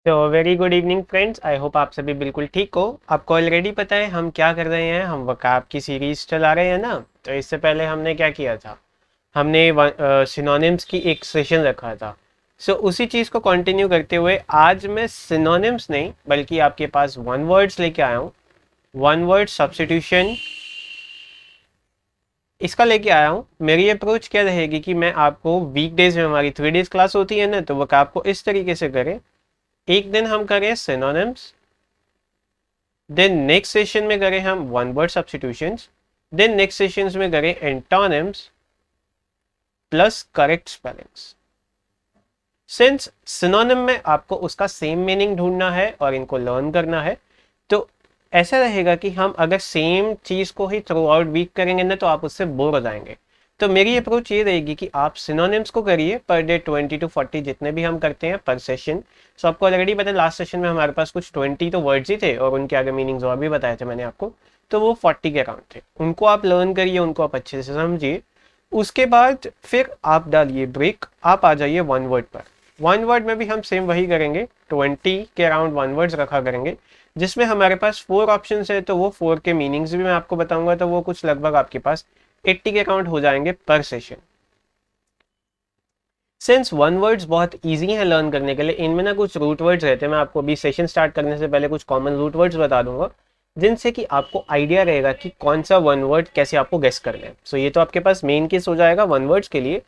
तो very good evening friends. I hope आप सभी बिल्कुल ठीक हो। आपको ऑलरेडी पता है हम क्या कर रहे हैं। हम वकाब की सीरीज चला रहे हैं ना। तो इससे पहले हमने क्या किया था, हमने सिनोनिम्स की एक सेशन रखा था। सो उसी चीज़ को कंटिन्यू करते हुए आज मैं सिनोनिम्स नहीं बल्कि आपके पास वन वर्ड्स लेके आया हूँ। वन वर्ड सब्स्टिट्यूशन इसका लेके आया हूँ। मेरी अप्रोच क्या रहेगी कि मैं आपको वीकडेज में, हमारी 3 डेज क्लास होती है ना, तो वकाब को इस तरीके से करें। एक दिन हम करें सिनोनिम्स, देन नेक्स्ट सेशन में करें हम one word substitutions, then next sessions में करें antonyms plus correct spellings. Since synonym में आपको उसका सेम मीनिंग ढूंढना है और इनको लर्न करना है, तो ऐसा रहेगा कि हम अगर सेम चीज को ही थ्रू आउट वीक करेंगे ना तो आप उससे बोर हो जाएंगे। तो मेरी अप्रोच ये रहेगी कि आप सिनोनिम्स को करिए पर डे 20 to 40 जितने भी हम करते हैं पर सेशन। सो आपको ऑलरेडी पता है लास्ट सेशन में हमारे पास कुछ 20 तो वर्ड्स ही थे और उनके आगे मीनिंग्स और भी बताए थे मैंने आपको। तो वो 40 के अराउंड थे, उनको आप लर्न करिए, उनको आप अच्छे से समझिए। उसके बाद फिर आप डालिए ब्रेक, आप आ जाइए वन वर्ड पर। वन वर्ड में भी हम सेम वही करेंगे, 20 के अराउंड वन वर्ड्स रखा करेंगे, जिसमें हमारे पास 4 ऑप्शंस है। तो वो 4 के मीनिंग्स भी मैं आपको बताऊंगा, तो वो कुछ लगभग आपके पास 80 के अकाउंट हो जाएंगे पर सेशन। सिंस वन वर्ड्स बहुत इजी हैं लर्न करने के लिए, इनमें ना कुछ रूट वर्ड्स रहते हैं। मैं आपको अभी सेशन स्टार्ट करने से पहले कुछ कॉमन रूट वर्ड्स बता दूंगा, जिनसे कि आपको आइडिया रहेगा कि कौन सा वन वर्ड कैसे आपको गेस करना है। सो ये तो आपके पास मेन केस हो जाएगा वन वर्ड्स के लिए।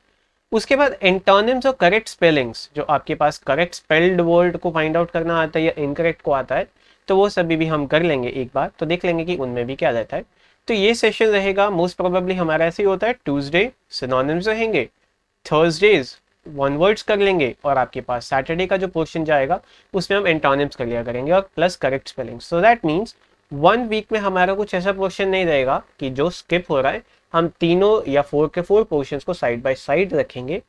उसके बाद एंटोनिम्स और करेक्ट स्पेलिंग्स, जो आपके पास करेक्ट स्पेल्ड वर्ड को फाइंड आउट करना आता है या इनकरेक्ट को आता है, तो वो सभी भी हम कर लेंगे एक बार, तो देख लेंगे कि उनमें भी क्या रहता है। तो ये सेशन रहेगा मोस्ट प्रोबेबली हमारा ऐसे ही होता है, ट्यूसडे सिनोनिम्स रहेंगे, थर्सडेज वन वर्ड्स कर लेंगे, और आपके पास सैटरडे का जो पोर्शन जाएगा उसमें हम एंटोनिम्स कर लिया करेंगे और plus correct spelling. So that means one week में हमारा कुछ ऐसा पोर्शन नहीं रहेगा कि जो स्किप हो रहा है। हम तीनों या 4 के 4 पोर्शंस को साइड बाय साइड रखेंगे,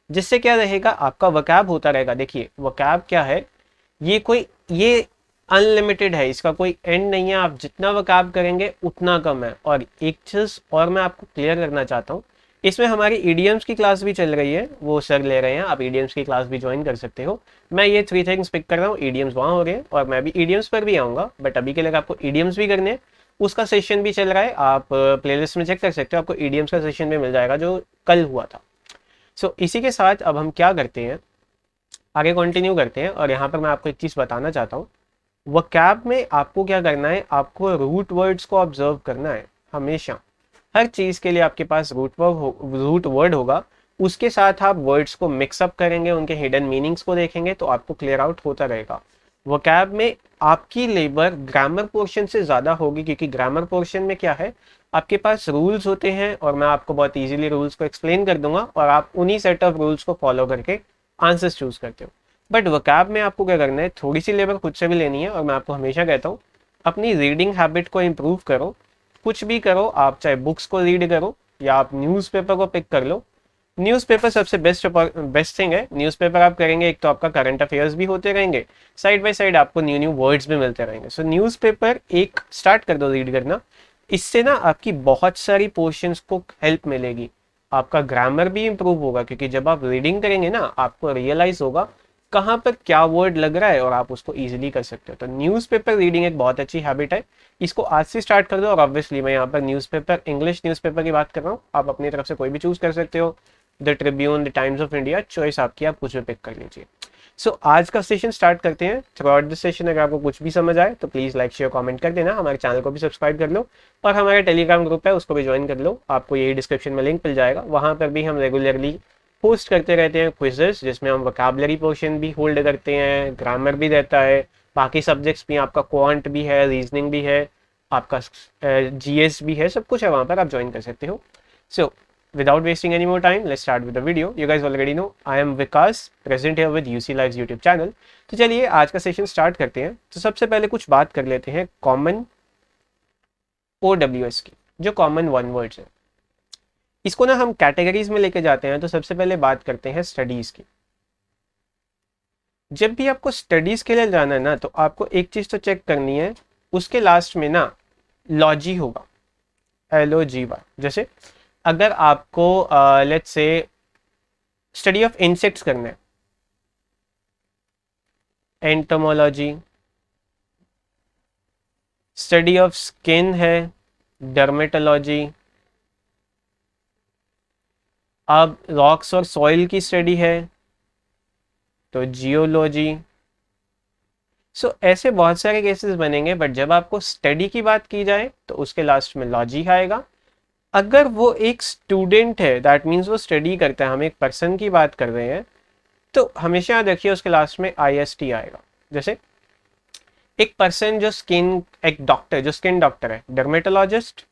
जिससे क्या रहेगा, आपका वकैब होता रहेगा। देखिए वकैब क्या है, ये अनलिमिटेड है, इसका कोई एंड नहीं है। आप जितना वकाब करेंगे उतना कम है। और एक चीज और मैं आपको क्लियर करना चाहता हूँ, इसमें हमारी ईडीएम्स की क्लास भी चल रही है, वो सर ले रहे हैं, आप ईडीएम्स की क्लास भी ज्वाइन कर सकते हो। मैं ये 3 थिंग्स पिक कर रहा हूँ, ईडीएम्स वहाँ हो रहे हैं और मैं भी ईडीएम्स पर भी आऊँगा, बट अभी के लिए आपको ईडीएम्स भी करने हैं। उसका सेशन भी चल रहा है, आप प्लेलिस्ट में चेक कर सकते हो, आपको ईडीएम्स का सेशन भी मिल जाएगा जो कल हुआ था। सो इसी के साथ अब हम क्या करते हैं, आगे कंटिन्यू करते हैं। और यहाँ पर मैं आपको एक चीज़ बताना चाहता हूँ, वोकैब में आपको क्या करना है, आपको रूट वर्ड्स को ऑब्जर्व करना है हमेशा। हर चीज़ के लिए आपके पास रूट वर्ड होगा, उसके साथ आप वर्ड्स को मिक्सअप करेंगे, उनके हिडन मीनिंग्स को देखेंगे, तो आपको क्लियर आउट होता रहेगा। वोकैब में आपकी लेबर ग्रामर पोर्शन से ज़्यादा होगी, क्योंकि ग्रामर पोर्शन में क्या है, आपके पास रूल्स होते हैं और मैं आपको बहुत इजीली रूल्स को एक्सप्लेन कर दूंगा और आप उन्हीं सेट ऑफ रूल्स को फॉलो करके आंसर्स चूज करते हो। बट वोकैब में आपको क्या करना है, थोड़ी सी लेबर खुद से भी लेनी है। और मैं आपको हमेशा कहता हूँ, अपनी रीडिंग हैबिट को इम्प्रूव करो। कुछ भी करो आप, चाहे बुक्स को रीड करो या आप न्यूज़पेपर को पिक कर लो। न्यूज़पेपर सबसे बेस्ट थिंग है। न्यूज़पेपर आप करेंगे, एक तो आपका करंट अफेयर्स भी होते रहेंगे, साइड बाय साइड आपको न्यू न्यू वर्ड्स भी मिलते रहेंगे। सो न्यूज़पेपर एक स्टार्ट कर दो रीड करना। इससे ना आपकी बहुत सारी पोर्शंस को हेल्प मिलेगी, आपका ग्रामर भी इंप्रूव होगा, क्योंकि जब आप रीडिंग करेंगे ना आपको रियलाइज होगा कहाँ पर क्या वर्ड लग रहा है और आप उसको इजीली कर सकते हो। तो न्यूज़पेपर रीडिंग एक बहुत अच्छी हैबिट है, इसको आज से स्टार्ट कर दो। और ऑब्वियसली मैं यहाँ पर न्यूज़पेपर, इंग्लिश न्यूज़पेपर की बात कर रहा हूँ, आप अपनी तरफ से कोई भी चूज कर सकते हो, the Tribune, the times of India, choice आपकी, आप कुछ भी पिक कर लीजिए। सो आज का सेशन स्टार्ट करते हैं। थ्रू आउट दिस सेशन अगर आपको कुछ भी समझ आए तो प्लीज़ लाइक शेयर कमेंट कर देना, हमारे चैनल को भी सब्सक्राइब कर लो और हमारा टेलीग्राम ग्रुप है उसको भी ज्वाइन कर लो, आपको यही डिस्क्रिप्शन में लिंक मिल जाएगा। वहाँ पर भी हम रेगुलरली पोस्ट करते रहते हैं क्विजेस, जिसमें हम वोकैबुलरी पोर्शन भी होल्ड करते हैं, ग्रामर भी रहता है, बाकी सब्जेक्ट्स भी, आपका क्वांट भी है, रीजनिंग भी है, आपका जीएस भी है, सब कुछ है वहाँ पर, आप ज्वाइन कर सकते हो। सो without wasting any more time, let's start with the video. You guys already know I am Vikas, present here with UC Live's YouTube channel. तो चलिए आज का सेशन स्टार्ट करते हैं। तो सबसे पहले कुछ बात कर लेते हैं कॉमन OWS की, जो कॉमन वन वर्ड्स है। इसको ना हम कैटेगरीज में लेके जाते हैं। तो सबसे पहले बात करते हैं स्टडीज की। जब भी आपको स्टडीज के लिए जाना है ना, तो आपको एक चीज तो चेक करनी है, उसके लास्ट में ना लॉजी होगा, LOGY। जैसे अगर आपको let's say study of insects करना है, एंटोमोलॉजी, स्टडी ऑफ स्किन है डर्मेटोलॉजी, अब रॉक्स और सॉइल की स्टडी है तो जियोलॉजी। सो ऐसे बहुत सारे केसेस बनेंगे, बट जब आपको स्टडी की बात की जाए तो उसके लास्ट में लॉजी आएगा। अगर वो एक स्टूडेंट है दैट मीन्स वो स्टडी करता है, हम एक पर्सन की बात कर रहे हैं, तो हमेशा याद रखिए उसके लास्ट में IST आएगा। जैसे एक पर्सन जो स्किन, एक डॉक्टर जो स्किन डॉक्टर है डर्मेटोलॉजिस्ट,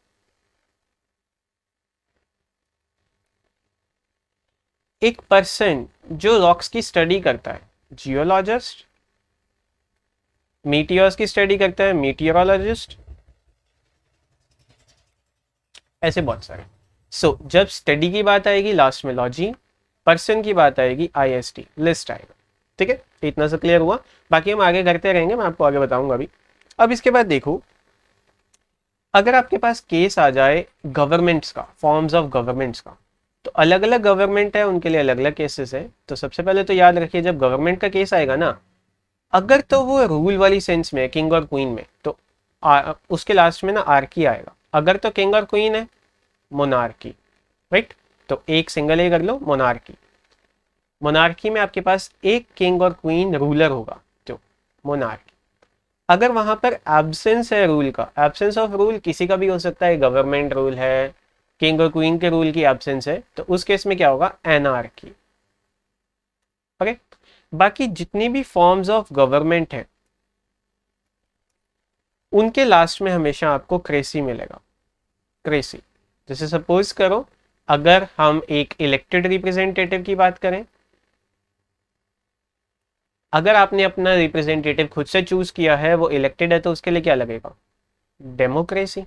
एक पर्सन जो रॉक्स की स्टडी करता है जियोलॉजिस्ट, मीटियर्स की स्टडी करता है मीटियोरोलॉजिस्ट, ऐसे बहुत सारे। सो जब स्टडी की बात आएगी लास्ट में लॉजी, पर्सन की बात आएगी IST, लिस्ट आएगा। ठीक है, तो इतना सा क्लियर हुआ, बाकी हम आगे करते रहेंगे, मैं आपको आगे बताऊंगा अभी। अब इसके बाद देखो, अगर आपके पास केस आ जाए गवर्नमेंट्स का, फॉर्म्स ऑफ गवर्नमेंट्स का, तो अलग अलग गवर्नमेंट है, उनके लिए अलग अलग केसेस है। तो सबसे पहले तो याद रखिए जब गवर्नमेंट का केस आएगा ना, अगर तो वो रूल वाली सेंस में किंग और क्वीन में, तो उसके लास्ट में ना आर्की आएगा। अगर तो किंग और क्वीन है मोनार्की, राइट, तो एक सिंगल ए कर लो मोनार्की। मोनार्की में आपके पास एक किंग और क्वीन रूलर होगा तो मोनार्की। अगर वहां पर एब्सेंस है रूल का, एब्सेंस ऑफ रूल किसी का भी हो सकता है, गवर्नमेंट रूल है, किंग और क्वीन के रूल की एब्सेंस है, तो उस केस में क्या होगा, एनार्की। ओके, बाकी जितनी भी फॉर्म्स ऑफ गवर्नमेंट है उनके लास्ट में हमेशा आपको क्रेसी मिलेगा, क्रेसी। जैसे सपोज करो अगर हम एक इलेक्टेड रिप्रेजेंटेटिव की बात करें, अगर आपने अपना रिप्रेजेंटेटिव खुद से चूज किया है, वो इलेक्टेड है, तो उसके लिए क्या लगेगा, डेमोक्रेसी,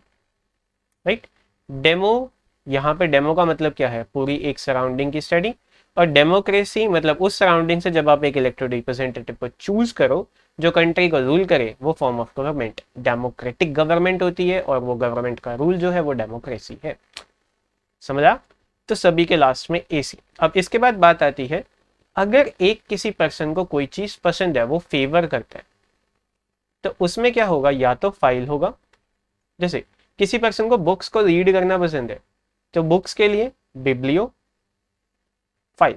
राइट। डेमो, यहाँ पे डेमो का मतलब क्या है, पूरी एक सराउंडिंग की स्टडी, और डेमोक्रेसी मतलब उस सराउंडिंग से जब आप एक इलेक्टेड रिप्रेजेंटेटिव को चूज करो जो कंट्री को रूल करे, वो form of government democratic government होती है, और वो गवर्नमेंट का रूल जो है वो डेमोक्रेसी है। समझा, तो सभी के लास्ट में AC। अब इसके बाद बात आती है, अगर एक किसी पर्सन को कोई चीज पसंद है, वो फेवर करता है, तो उसमें क्या होगा, या तो फाइल होगा। जैसे किसी पर्सन को बुक्स को रीड करना पसंद है, तो बुक्स के लिए बिब्लियो फाइल।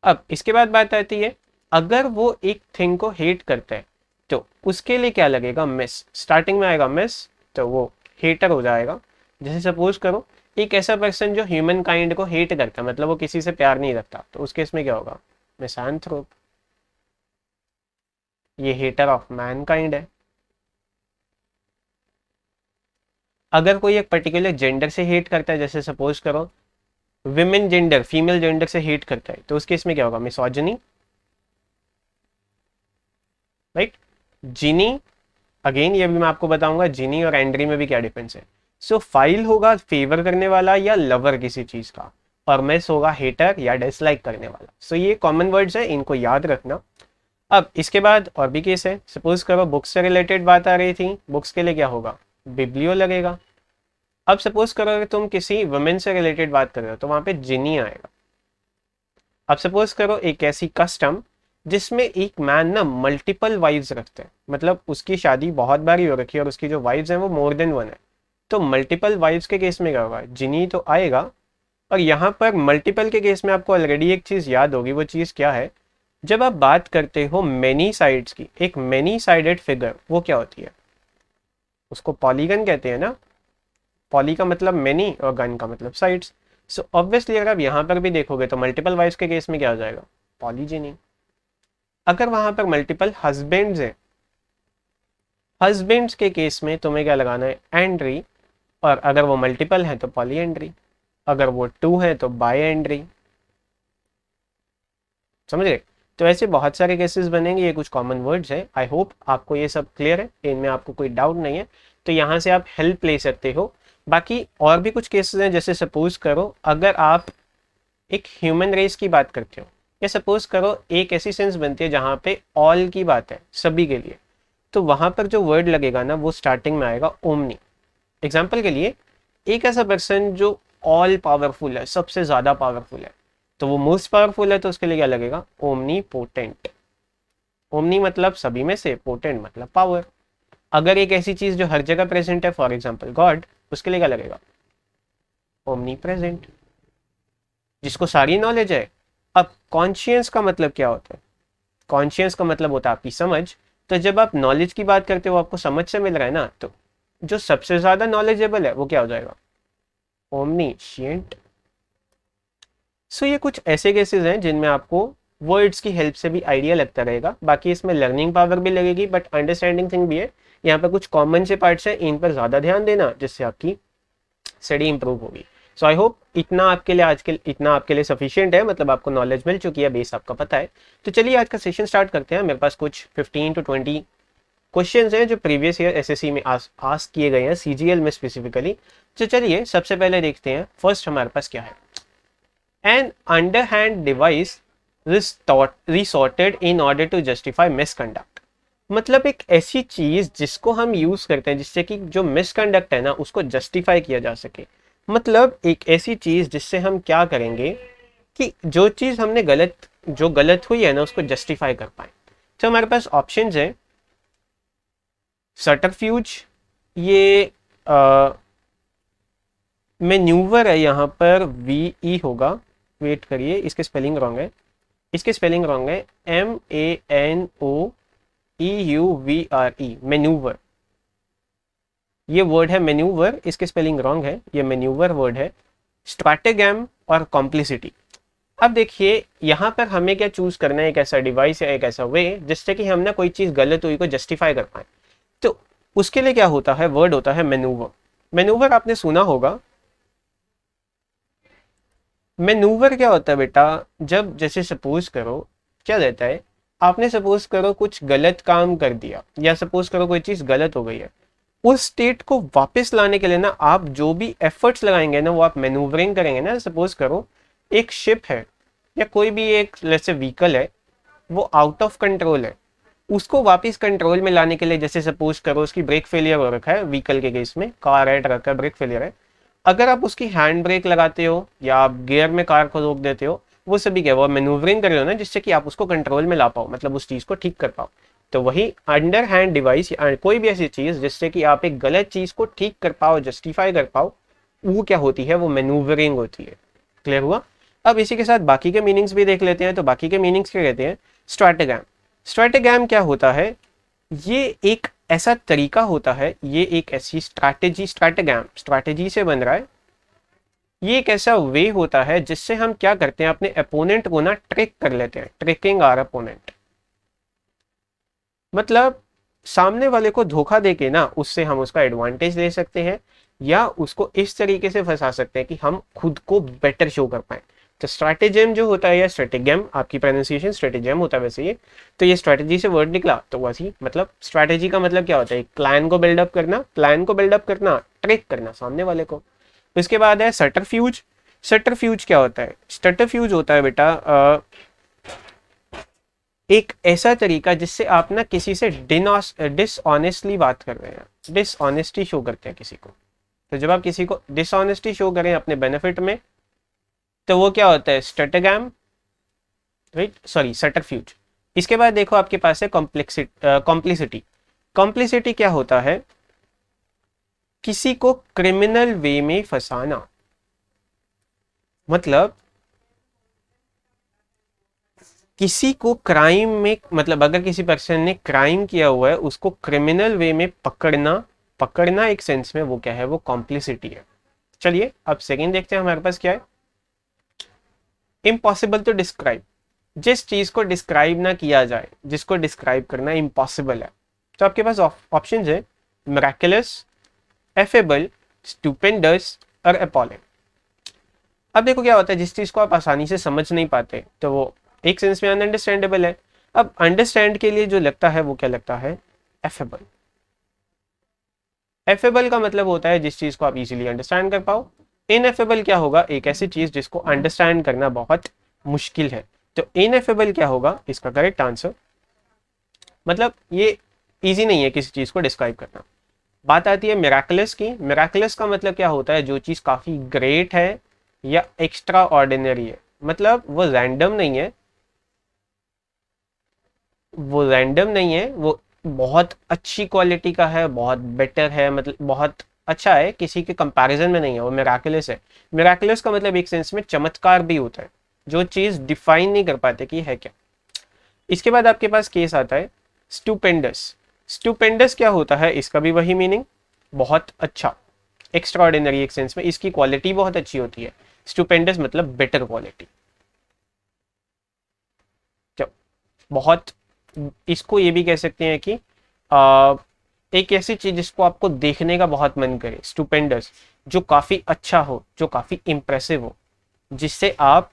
अब इसके बाद बात आती है, अगर वो एक थिंग को हेट करता है, तो उसके लिए क्या लगेगा, मिस। स्टार्टिंग में आएगा मिस, तो वो हेटर हो जाएगा। जैसे सपोज करो एक ऐसा पर्सन जो ह्यूमन काइंड को हेट करता है, मतलब वो किसी से प्यार नहीं रखता, तो उस केस में क्या होगा, मिसैंथ्रोप, ये हेटर ऑफ मैनकाइंड है। अगर कोई एक पर्टिकुलर जेंडर से हेट करता है, जैसे सपोज करो विमेन जेंडर, फीमेल जेंडर से हेट करता है, तो उस केस में क्या होगा, मिसोजिनी, राइट। जिनी, अगेन ये भी मैं आपको बताऊंगा जिनी और एंड्री में भी क्या डिफरेंस है। सो फाइल होगा फेवर करने वाला या लवर किसी चीज का, और मिस होगा हेटर या डिसलाइक करने वाला। सो ये कॉमन वर्ड्स है, इनको याद रखना। अब इसके बाद और भी केस है, सपोज करो बुक्स से रिलेटेड बात आ रही थी, बुक्स के लिए क्या होगा, बिब्लियो लगेगा। अब सपोज करो अगर तुम किसी वुमेन से रिलेटेड बात कर रहे हो, तो वहां पे जिनी आएगा। अब सपोज करो एक ऐसी कस्टम जिसमें एक मैन ना मल्टीपल वाइफ्स रखते हैं, मतलब उसकी शादी बहुत बार ही हो रखी है और उसकी जो वाइफ्स हैं वो मोर देन वन है, तो मल्टीपल वाइफ्स के केस में क्या होगा, जिनी तो आएगा। और यहाँ पर मल्टीपल के केस में आपको ऑलरेडी एक चीज याद होगी, वो चीज क्या है, जब आप बात करते हो मेनी साइड्स की, एक मेनी साइडेड फिगर वो क्या होती है, उसको पॉलीगन कहते हैं ना। पॉली का मतलब मेनी और गन का मतलब साइड्स। सो ऑब्वियसली अगर आप यहाँ पर भी देखोगे तो मल्टीपल वाइफ्स के केस में क्या हो जाएगा, पॉलीजिनी। अगर वहां पर मल्टीपल हस्बैंड्स हैं, हस्बैंड्स के केस में तुम्हें क्या लगाना है, एंड्री, और अगर वो मल्टीपल है तो पॉलीएंड्री, अगर वो 2 है तो बाई एंड्री। समझ गए, तो ऐसे बहुत सारे केसेस बनेंगे, ये कुछ कॉमन वर्ड्स है। आई होप आपको ये सब क्लियर है, इनमें आपको कोई डाउट नहीं है, तो यहाँ से आप हेल्प ले सकते हो। बाकी और भी कुछ केसेस हैं, जैसे सपोज करो अगर आप एक ह्यूमन रेस की बात करते हो, या सपोज करो एक ऐसी सेंस बनती है जहाँ पे ऑल की बात है, सभी के लिए, तो वहां पर जो वर्ड लगेगा ना वो स्टार्टिंग में आएगा ओमनी। एग्जाम्पल के लिए एक ऐसा पर्सन जो ऑल पावरफुल है, सबसे ज्यादा पावरफुल है, तो वो मोस्ट पावरफुल है, तो उसके लिए क्या लगेगा, ओमनी पोटेंट। ओमनी मतलब सभी में से, पोटेंट मतलब पावर। अगर एक ऐसी चीज जो हर जगह प्रेजेंट है, फॉर एग्जाम्पल गॉड, उसके लिए क्या लगेगा? ओमनी प्रेजेंट, जिसको सारी नॉलेज है। अब कॉन्शियस का मतलब क्या होता है? कॉन्शियस का मतलब होता है आपकी समझ। तो जब आप नॉलेज की बात करते हो, आपको समझ से मिल रहा है ना, तो जो सबसे ज्यादा नॉलेजेबल है वो क्या हो जाएगा? ओमनीशिएंट। सो ये कुछ ऐसे केसेस हैं जिनमें आपको वर्ड्स की हेल्प से भी आइडिया लगता रहेगा। बाकी इसमें लर्निंग पावर भी लगेगी, बट अंडरस्टैंडिंग थिंग भी है। यहाँ पे कुछ कॉमन से पार्ट्स हैं, इन पर ज़्यादा ध्यान देना, जिससे आपकी स्टडी इंप्रूव होगी। सो आई होप इतना आपके लिए इतना आपके लिए सफिशिएंट है, मतलब आपको नॉलेज मिल चुकी है, बेस आपका पता है। तो चलिए आज का सेशन स्टार्ट करते हैं। मेरे पास कुछ 15 to 20 क्वेश्चंस हैं जो प्रीवियस ईयर एसएससी में आस्क किए गए हैं, सीजीएल में स्पेसिफिकली। तो चलिए सबसे पहले देखते हैं फर्स्ट हमारे पास क्या है। An underhand device resorted in order to justify misconduct. मतलब एक ऐसी चीज जिसको हम यूज करते हैं जिससे कि जो मिसकंडक्ट है ना उसको जस्टिफाई किया जा सके। मतलब एक ऐसी चीज जिससे हम क्या करेंगे कि जो चीज हमने जो गलत हुई है ना उसको जस्टिफाई कर पाए। तो हमारे पास ऑप्शंस है सटरफ्यूज, ये मैन्यूवर है, यहाँ पर वी होगा, वेट करिए इसके स्पेलिंग रॉन्ग है, MANOEUVRE, मैन्यूवर। ये वर्ड है मैन्यूवर, इसके स्पेलिंग रॉन्ग है, ये मैन्यूवर वर्ड है। स्ट्रैटेगम और कॉम्प्लिसिटी। अब देखिए यहाँ पर हमें क्या चूज करना है, एक ऐसा डिवाइस या एक ऐसा वे जिससे कि हम ना कोई चीज गलत हुई को जस्टिफाई कर पाए। तो उसके लिए क्या होता है, वर्ड होता है मैन्यूवर। मैन्यूवर आपने सुना होगा। मैन्यूवर क्या होता है बेटा, जब जैसे सपोज करो क्या रहता है, आपने सपोज करो कुछ गलत काम कर दिया, या सपोज करो कोई चीज गलत हो गई है, उस स्टेट को वापस लाने के लिए ना आप जो भी एफर्ट्स लगाएंगे ना वो आप मैन्यूवरिंग करेंगे ना। सपोज करो एक शिप है या कोई भी एक जैसे व्हीकल है, वो आउट ऑफ कंट्रोल है, उसको वापस कंट्रोल में लाने के लिए, जैसे सपोज करो उसकी ब्रेक फेलियर हो रखा है, व्हीकल के केस में कार है, ट्रक है, ब्रेक फेलियर है। अगर आप उसकी हैंड ब्रेक लगाते हो या आप गियर में कार को रोक देते हो, वो सभी क्या, वो मैन्यूवरिंग कर रहे हो ना, जिससे कि आप उसको कंट्रोल में ला पाओ, मतलब उस चीज को ठीक कर पाओ। तो वही अंडर हैंड डिवाइस या कोई भी ऐसी चीज जिससे कि आप एक गलत चीज को ठीक कर पाओ, जस्टिफाई कर पाओ, वो क्या होती है, वो मैन्यूवरिंग होती है। क्लियर हुआ? अब इसी के साथ बाकी के मीनिंग्स भी देख लेते हैं। तो बाकी के मीनिंग्स क्या कहते हैं? स्ट्रैटेगम। स्ट्रैटेगम क्या होता है? ये एक ऐसा तरीका होता है, ये एक ऐसी स्ट्रैटेजी, स्ट्रैटेगम स्ट्रैटेजी से बन रहा है। ये एक ऐसा वे होता है जिससे हम क्या करते हैं, अपने अपोनेंट को ना ट्रिक कर लेते हैं, ट्रिकिंग आवर अपोनेंट। मतलब सामने वाले को धोखा देके ना उससे हम उसका एडवांटेज ले सकते हैं, या उसको इस तरीके से फंसा सकते हैं कि हम खुद को बेटर शो कर पाए। तो स्ट्रैटेजम जो होता है, या स्ट्रेटेगम, आपकी प्रोनाउंसिएशन स्ट्रेटेजम होता है वैसे ये। तो ये स्ट्रैटेजी से वर्ड निकला, तो वैसे मतलब स्ट्रैटेजी का मतलब क्या होता है, प्लान को बिल्डअप करना, ट्रिक करना सामने वाले को। उसके बाद है सटरफ्यूज। सटरफ्यूज क्या होता है? सटरफ्यूज होता है बेटा एक ऐसा तरीका जिससे आप ना किसी से डिसऑनेस्टली बात कर रहे हैं, डिसऑनेस्टी शो करते हैं किसी को। तो जब आप किसी को डिसऑनेस्टी शो करें अपने बेनिफिट में, तो वो क्या होता है? स्ट्रैटेगम, राइट, सॉरी सटरफ्यूज। इसके बाद देखो आपके पास है कॉम्प्लिसिटी। कॉम्प्लिसिटी क्या होता है? किसी को क्रिमिनल वे में फंसाना। मतलब किसी को क्राइम में, मतलब अगर किसी पर्सन ने क्राइम किया हुआ है उसको क्रिमिनल वे में पकड़ना एक सेंस में, वो क्या है? वो कॉम्प्लिसिटी है। चलिए अब सेकंड देखते हैं हमारे पास क्या है। इम्पॉसिबल टू डिस्क्राइब, जिस चीज को डिस्क्राइब ना किया जाए, जिसको डिस्क्राइब करना इम्पॉसिबल है। तो आपके पास ऑप्शंस है मिराकुलस, एफेबल, स्टुपेंडस और अपॉलिंग। अब देखो क्या होता है, जिस चीज को आप आसानी से समझ नहीं पाते तो वो एक सेंस में अनअंडरस्टैंडेबल है। अब अंडरस्टैंड के लिए जो लगता है वो क्या लगता है? एफेबल। एफेबल का मतलब होता है जिस चीज को आप इजीली अंडरस्टैंड कर पाओ। इनएफेबल क्या होगा? एक ऐसी चीज जिसको अंडरस्टैंड करना बहुत मुश्किल है। तो इनएफेबल क्या होगा इसका करेक्ट आंसर? मतलब ये इजी नहीं है किसी चीज को डिस्क्राइब करना। बात आती है मिराकुलस की। मिराकुलस का मतलब क्या होता है? जो चीज काफी ग्रेट है या एक्स्ट्रा ऑर्डिनरी है, मतलब वो रैंडम नहीं है, वो रैंडम नहीं है, वो बहुत अच्छी क्वालिटी का है, बहुत बेटर है, मतलब बहुत अच्छा है, किसी के कंपैरिजन में नहीं है, वो मिराकुलस है। मिराकुलस का मतलब एक सेंस में चमत्कार भी होता है, जो चीज़ डिफाइन नहीं कर पाते कि है क्या। इसके बाद आपके पास केस आता है स्टूपेंडस। स्टूपेंडस क्या होता है, इसका भी वही मीनिंग, बहुत अच्छा, एक्स्ट्राऑर्डिनरी एक सेंस में, इसकी क्वालिटी बहुत अच्छी होती है। स्टूपेंडस मतलब बेटर क्वालिटी, बहुत। इसको ये भी कह सकते हैं कि आ, एक ऐसी चीज जिसको आपको देखने का बहुत मन करे, स्टूपेंडस, जो काफी अच्छा हो, जो काफी इंप्रेसिव हो, जिससे आप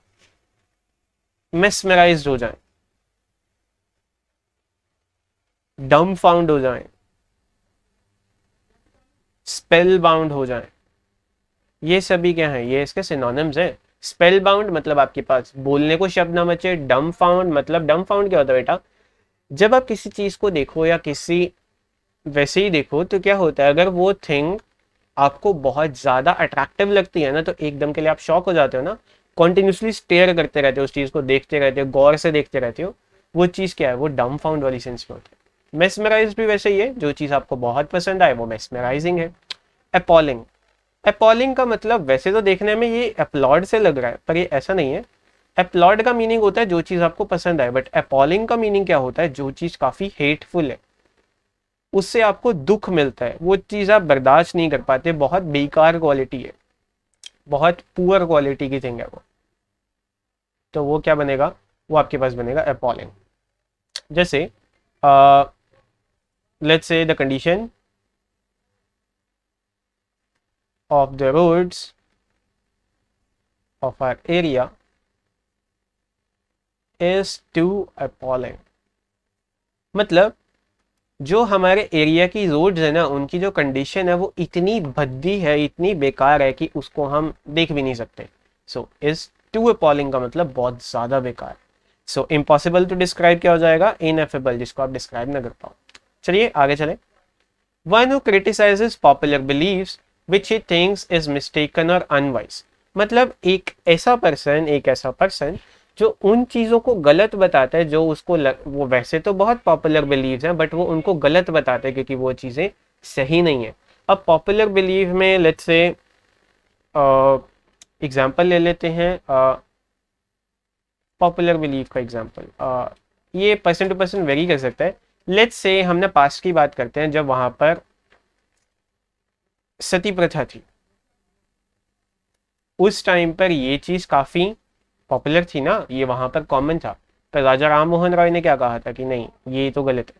मेस्मराइज्ड हो जाएं, डम फाउंड हो जाएं, स्पेल बाउंड हो जाएं। ये सभी क्या है, ये इसके सिनोनिम्स है। स्पेल बाउंड मतलब आपके पास बोलने को शब्द ना बचे। डम फाउंड मतलब, डम फाउंड क्या होता है बेटा, जब आप किसी चीज को देखो या किसी वैसे ही देखो तो क्या होता है, अगर वो थिंग आपको बहुत ज्यादा अट्रैक्टिव लगती है ना, तो एकदम के लिए आप शॉक हो जाते हो ना, कॉन्टिन्यूसली स्टेयर करते रहते हो, उस चीज को देखते रहते हो, गौर से देखते रहते हो। वो चीज क्या है, वो डम फाउंड वाली सेंस में होती है। मेस्मराइज भी वैसे ही है, जो चीज आपको बहुत पसंद आए वो मेस्मराइजिंग है। अपॉलिंग, अपॉलिंग का मतलब वैसे तो देखने में ये अपलॉड से लग रहा है, पर ये ऐसा नहीं है। अपलॉड का मीनिंग होता है जो चीज आपको पसंद आए, बट अपॉलिंग का मीनिंग क्या होता है, जो चीज काफी हेटफुल है, उससे आपको दुख मिलता है, वो चीज आप बर्दाश्त नहीं कर पाते, बहुत बेकार क्वालिटी है, बहुत पुअर क्वालिटी की थिंग है वो, तो वो क्या बनेगा, वो आपके पास बनेगा अपॉलिंग। जैसे let's say the condition of the roads of our area is too appalling. मतलब जो हमारे एरिया की रोड्स है ना, उनकी जो कंडीशन है वो इतनी भद्दी है, इतनी बेकार है कि उसको हम देख भी नहीं सकते। सो इज टू अपॉलिंग का मतलब बहुत ज़्यादा बेकार। सो इम्पॉसिबल टू डिस्क्राइब क्या हो जाएगा, इनएफेबल, जिसको आप डिस्क्राइब ना कर पाओ। चलिए आगे चले। One who criticises popular beliefs which he thinks is mistaken और अनवाइज। मतलब एक ऐसा पर्सन जो उन चीज़ों को गलत बताता है, जो वो वैसे तो बहुत पॉपुलर बिलीव्स हैं, बट वो उनको गलत बताते हैं क्योंकि वो चीज़ें सही नहीं है। अब पॉपुलर बिलीव में लेट्स से एग्जाम्पल ले लेते हैं, पॉपुलर बिलीव का एग्जाम्पल, ये पर्सन टू पर्सन वेरी कर सकता है। लेट्स से हमने पास्ट की बात करते हैं, जब वहां पर सती प्रथा थी, उस टाइम पर ये चीज़ काफ़ी पॉपुलर थी ना, ये वहां पर कॉमन था। पर राजा राम मोहन रॉय ने क्या कहा था कि नहीं, ये तो गलत है।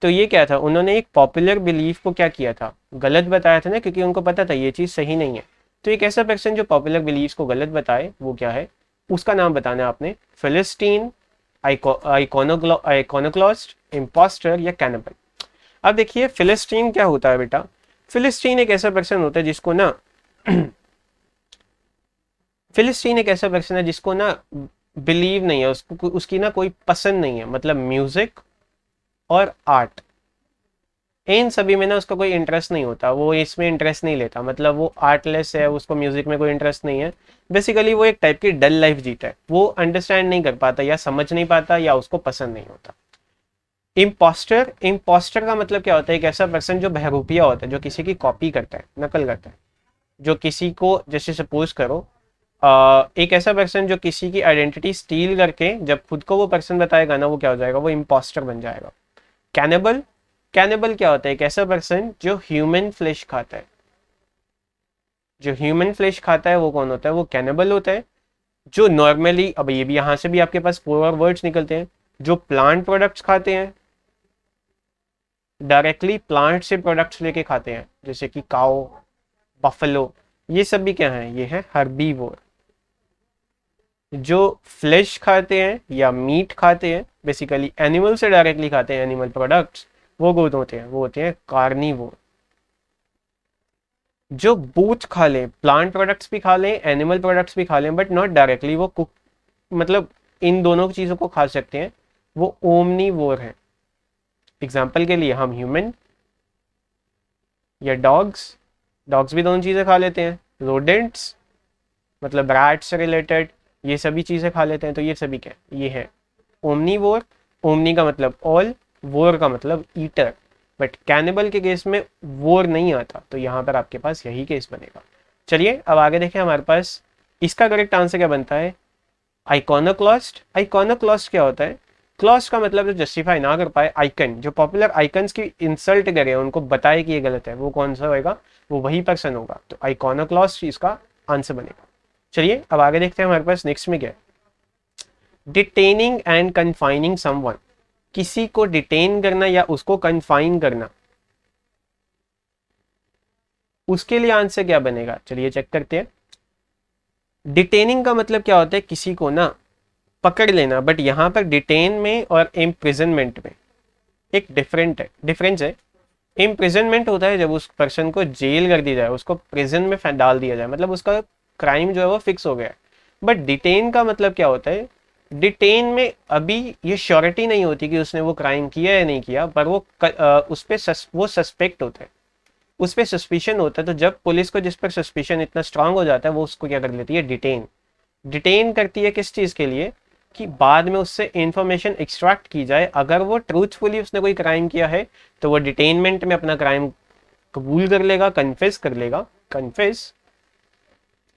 तो ये क्या था, उन्होंने एक पॉपुलर बिलीफ को क्या किया था, गलत बताया था ना, क्योंकि उनको पता था ये चीज़ सही नहीं है। तो एक ऐसा पर्सन जो पॉपुलर बिलीफ को गलत बताए, वो क्या है, उसका नाम बताना है आपने, फिलिस्टीन, आइकोनोक्लॉस्ट, इम्पोस्टर या कैनिबल। अब देखिए फिलिस्टीन क्या होता है बेटा, फिलिस्टीन एक ऐसा पर्सन होता है जिसको ना फिलिस्टीन एक ऐसा पर्सन है जिसको ना बिलीव नहीं है, उसको उसकी ना कोई पसंद नहीं है, मतलब म्यूजिक और आर्ट, इन सभी में ना उसका कोई इंटरेस्ट नहीं होता, वो इसमें इंटरेस्ट नहीं लेता, मतलब वो आर्टलेस है, उसको म्यूजिक में कोई इंटरेस्ट नहीं है। बेसिकली वो एक टाइप की डल लाइफ जीता है, वो अंडरस्टैंड नहीं कर पाता या समझ नहीं पाता या उसको पसंद नहीं होता। इम्पोस्टर, इम्पोस्टर का मतलब क्या होता है, एक ऐसा पर्सन जो बहरूपिया होता है, जो किसी की कॉपी करता है, नकल करता है, जो किसी को, जैसे सपोज करो एक ऐसा पर्सन जो किसी की आइडेंटिटी स्टील करके जब खुद को वो पर्सन बताएगा ना, वो क्या हो जाएगा, वो इम्पोस्टर बन जाएगा। कैनिबल, कैनिबल क्या होता है, एक ऐसा पर्सन जो ह्यूमन फ्लेश खाता है, जो ह्यूमन फ्लेश खाता है वो कौन होता है, वो कैनिबल होता है। जो नॉर्मली, अब ये भी यहाँ से भी आपके पास 4 वर्ड्स निकलते हैं, जो प्लांट प्रोडक्ट्स खाते हैं, डायरेक्टली प्लांट से प्रोडक्ट्स लेके खाते हैं, जैसे कि काओ, बफलो, ये सब भी क्या है, ये है हर्बीवोर। जो फ्लेश खाते हैं या मीट खाते हैं, बेसिकली एनिमल से डायरेक्टली खाते हैं, एनिमल प्रोडक्ट्स, वो कौन होते हैं, वो होते हैं कार्निवोर। जो बूथ खा लें, प्लांट प्रोडक्ट्स भी खा लें, एनिमल प्रोडक्ट्स भी खा लें, बट नॉट डायरेक्टली, वो कुक, मतलब इन दोनों चीज़ों को खा सकते हैं, वो ओमनीवोर है। एग्जाम्पल के लिए हम ह्यूमन या डॉग्स, डॉग्स भी दोनों चीज़ें खा लेते हैं। रोडेंट्स मतलब रैट से रिलेटेड, ये सभी चीज़ें खा लेते हैं, तो ये सभी क्या है, ये है ओमनीवोर। ओमनी का मतलब ऑल, वोर का मतलब ईटर, बट कैनिबल के केस में वोर नहीं आता, तो यहाँ पर आपके पास यही केस बनेगा। चलिए अब आगे देखें, हमारे पास इसका करेक्ट आंसर क्या बनता है, आइकोनोक्लास्ट। आइकोनोक्लास्ट क्या होता है, क्लॉस्ट का मतलब जो जस्टिफाई ना कर पाए, आइकन जो पॉपुलर आइकन्स की इंसल्ट करे, उनको बताए कि ये गलत है, वो कौन सा होएगा, वो वही पर्सन होगा, तो आइकोनोक्लास्ट इसका आंसर बनेगा। चलिए अब आगे देखते हैं हमारे पास नेक्स्ट में क्या है, डिटेनिंग एंड कन्फाइनिंग समवन, किसी को डिटेन करना या उसको कन्फाइन करना, उसके लिए आंसर क्या बनेगा, चलिए चेक करते हैं। डिटेनिंग का मतलब क्या होता है, किसी को ना पकड़ लेना, बट यहां पर डिटेन में और इम्प्रिजनमेंट में एक डिफरेंस है। इम्प्रिजनमेंट होता है जब उस पर्सन को जेल कर दी जाए, उसको प्रिजन में डाल दिया जाए, मतलब उसका क्राइम जो है वो फिक्स हो गया है। बट डिटेन का मतलब क्या होता है, डिटेन में अभी ये श्योरिटी नहीं होती कि उसने वो क्राइम किया या नहीं किया, पर वो उस पर वो सस्पेक्ट होता है, उस पर सस्पिशन होता है। तो जब पुलिस को जिस पर सस्पिशन इतना स्ट्रांग हो जाता है, वो उसको क्या कर लेती है, डिटेन। डिटेन करती है किस चीज़ के लिए, कि बाद में उससे इंफॉर्मेशन एक्सट्रैक्ट की जाए। अगर वो ट्रूथफुली उसने कोई क्राइम किया है तो वो डिटेनमेंट में अपना क्राइम कबूल कर लेगा, कन्फेस कर लेगा, कन्फेस।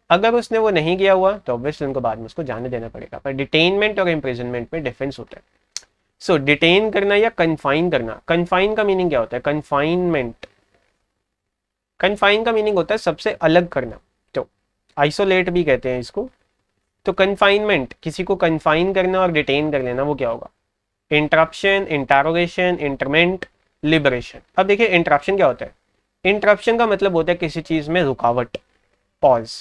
अगर उसने वो नहीं किया हुआ तो ऑब्वियसली उनको बाद में उसको जाने देना पड़ेगा। पर डिटेनमेंट और इम्प्रिजनमेंट में डिफरेंस होता है। सो डिटेन करना या कन्फाइन करना, कन्फाइन का मीनिंग क्या होता है, कन्फाइनमेंट, कन्फाइन का मीनिंग होता है सबसे अलग करना, तो आइसोलेट भी कहते हैं इसको। तो कन्फाइनमेंट, किसी को कन्फाइन करना और डिटेन कर लेना, वो क्या होगा, इंटरप्शन, इंटारोगेशन, इंटरमेंट, लिबरेशन। अब देखिए इंटरप्शन क्या होता है, इंटरप्शन का मतलब होता है किसी चीज में रुकावट, पॉज।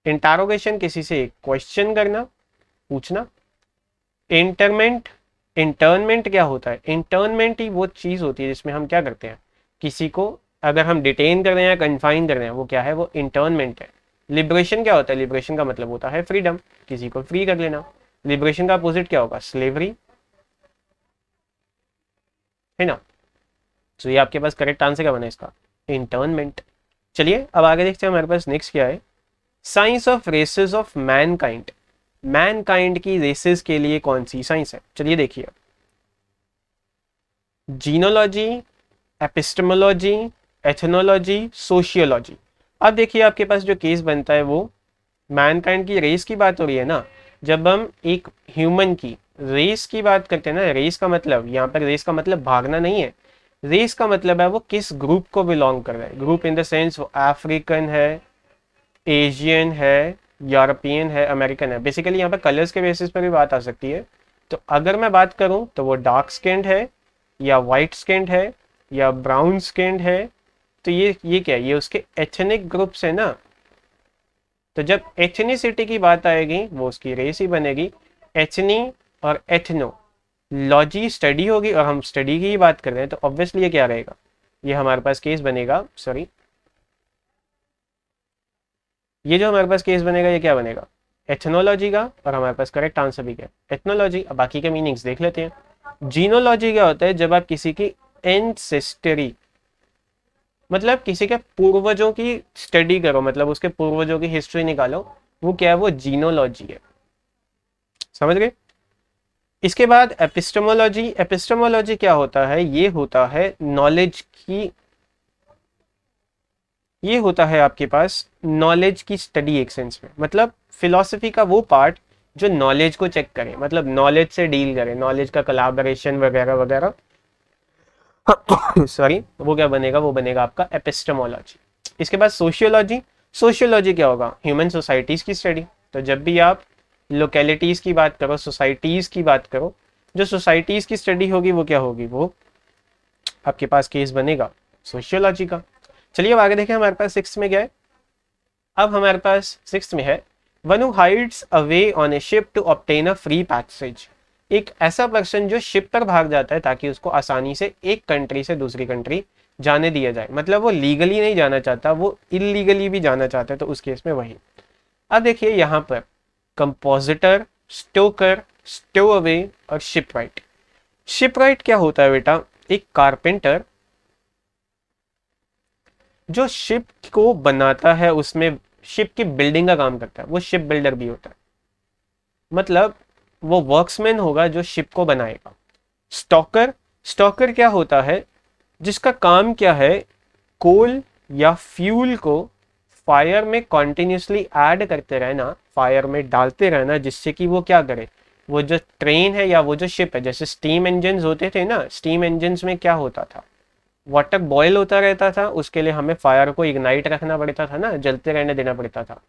इंटारोगेशन किसी से क्वेश्चन करना, पूछना। इंटरमेंट, इंटर्नमेंट क्या होता है, इंटर्नमेंट ही वो चीज होती है जिसमें हम क्या करते हैं, किसी को अगर हम डिटेन कर रहे हैं या कन्फाइन कर रहे हैं, वो क्या है, वो इंटर्नमेंट है। लिबरेशन क्या होता है, लिबरेशन का मतलब होता है फ्रीडम, किसी को फ्री कर लेना। लिबरेशन का अपोजिट क्या होगा, स्लेवरी, है ना। तो ये आपके पास करेक्ट आंसर क्या बना इसका, इंटर्नमेंट। चलिए अब आगे देखते हैं हमारे पास नेक्स्ट क्या है, science of races of mankind. Mankind की रेसेस के लिए कौन सी साइंस है, चलिए देखिए, जीनोलॉजी, एपिस्टेमोलॉजी, एथनोलॉजी, सोशियोलॉजी। अब देखिए आपके पास जो केस बनता है वो मैनकाइंड की रेस की बात हो रही है ना। जब हम एक ह्यूमन की रेस की बात करते हैं ना, रेस का मतलब यहाँ पर, रेस का मतलब भागना नहीं है, रेस का मतलब है वो किस ग्रुप को बिलोंग कर रहा है। ग्रुप इन द सेंस वो अफ्रीकन है, एशियन है, यूरोपियन है, अमेरिकन है। बेसिकली यहाँ पर कलर्स के बेसिस पर भी बात आ सकती है। तो अगर मैं बात करूँ तो वो डार्क स्किन्ड है, या वाइट स्किन्ड है, या ब्राउन स्किन्ड है। तो ये क्या है, ये उसके एथनिक ग्रुप्स है ना। तो जब एथनिसिटी की बात आएगी वो उसकी रेस ही बनेगी। एथनी और एथनो लॉजी स्टडी होगी, और हम स्टडी की ही बात कर रहे हैं, तो ऑब्वियसली ये क्या रहेगा, ये हमारे पास केस बनेगा, सॉरी, ये जो हमारे पास केस बनेगा ये क्या बनेगा, एथनोलॉजी का। और हमारे पास करेक्ट आंसर भी क्या है, एथनोलॉजी। अब बाकी के मीनिंग्स देख लेते हैं। जीनोलॉजी क्या होता है, जब आप किसी की एंसेस्टरी, मतलब किसी के पूर्वजों की स्टडी करो, मतलब उसके पूर्वजों की हिस्ट्री निकालो, वो क्या है, वो जीनोलॉजी है। समझ गए। इसके बाद एपिस्टेमोलॉजी। एपिस्टेमोलॉजी क्या होता है, ये होता है नॉलेज की, ये होता है आपके पास नॉलेज की स्टडी एक सेंस में, मतलब फिलॉसफी का वो पार्ट जो नॉलेज को चेक करे, मतलब नॉलेज से डील करे, नॉलेज का कोलैबोरेशन वगैरह वगैरह। सॉरी, वो क्या बनेगा, वो बनेगा आपका एपिस्टेमोलॉजी। इसके बाद सोशियोलॉजी। सोशियोलॉजी क्या होगा, ह्यूमन सोसाइटीज की स्टडी। तो जब भी आप लोकेलिटीज की बात करो, सोसाइटीज की बात करो, जो सोसाइटीज की स्टडी होगी वो क्या होगी, वो आपके पास केस बनेगा सोशियोलॉजी का। चलिए अब आगे देखें हमारे पास सिक्स्थ में क्या है। अब हमारे पास सिक्स्थ में है, one who hides away on a ship to obtain a free passage. एक ऐसा पर्सन जो शिप पर भाग जाता है ताकि उसको आसानी से एक कंट्री से दूसरी कंट्री जाने दिया जाए, मतलब वो लीगली नहीं जाना चाहता, वो इलीगली भी जाना चाहता है, तो उस केस में वही। अब देखिए यहाँ पर कंपोजिटर, स्टोकर, स्टो अवे और शिपराइट। शिपराइट क्या होता है बेटा, एक कारपेंटर जो शिप को बनाता है, उसमें शिप की बिल्डिंग का काम करता है, वो शिप बिल्डर भी होता है। मतलब वो वर्क्समैन होगा जो शिप को बनाएगा। स्टॉकर, स्टॉकर क्या होता है, जिसका काम क्या है, कोल या फ्यूल को फायर में कॉन्टिन्यूसली ऐड करते रहना, फायर में डालते रहना, जिससे कि वो क्या करे, वो जो ट्रेन है या वो जो शिप है, जैसे स्टीम इंजन्स होते थे ना, स्टीम इंजन्स में क्या होता था, वाटर बॉयल होता रहता था, उसके लिए हमें फायर को इग्नाइट रखना पड़ता था ना, जलते रहने देना पड़ता था।